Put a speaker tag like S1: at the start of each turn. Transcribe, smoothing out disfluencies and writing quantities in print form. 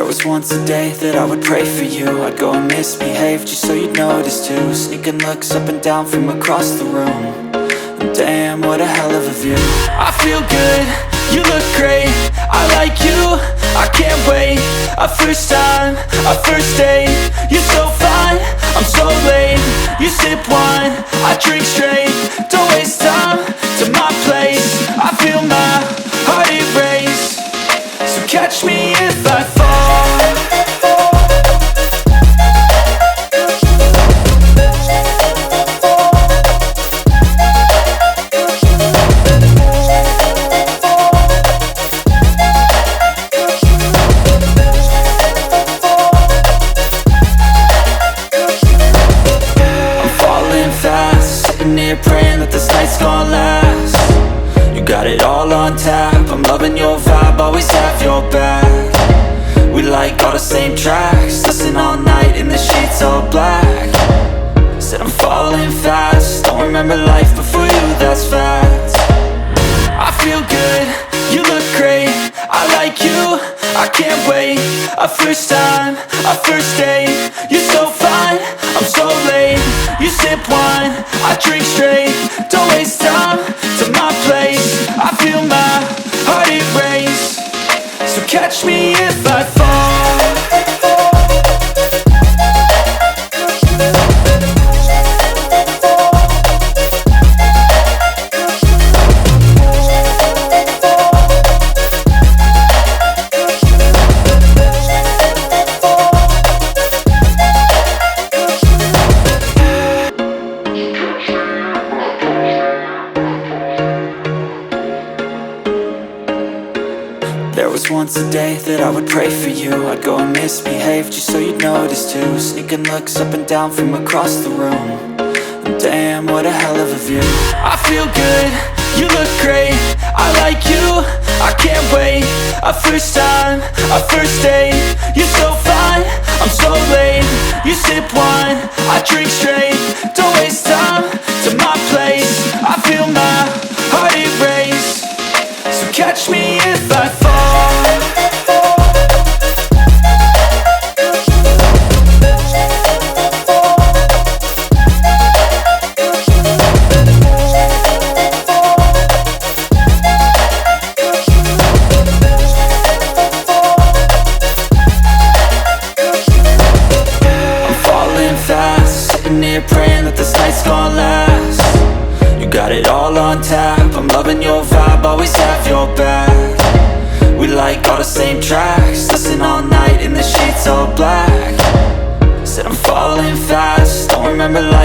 S1: was once a day that I would pray for you. I'd go and misbehave just so you'd notice too. Sneaking looks up and down from across the room. And damn, what a hell of a view. I feel good, you look great, I like you, I can't wait. A first time, a first date, you're so fine, I'm so late. You sip wine, I drink straight. Don't waste time to my place. I feel my heart erase. So catch me if I fall. Praying that this night's gonna last. You got it all on tap, I'm loving your vibe, always have your back. We like all the same tracks, listen all night in the sheets all black. Said I'm falling fast, don't remember life before you, that's fact. I feel good, you look great, I like you, I can't wait. A first time, a first date, you're so fine, I'm so late. You sip wine, I drink straight. Don't waste time to my place. I feel my heart erase. So catch me if I fall. There was once a day that I would pray for you. I'd go and misbehave just so you'd notice too. Sneaking looks up and down from across the room. And damn, what a hell of a view. I feel good, you look great, I like you, I can't wait. A first time, a first date, you're so fine, I'm so late. You sip wine, I drink straight. Don't waste time to my place. I feel my heart erase. So catch me if I fall. Praying that this night's gonna last. You got it all on tap, I'm loving your vibe, always have your back. We like all the same tracks, listen all night in the sheets all black. Said I'm falling fast, don't remember life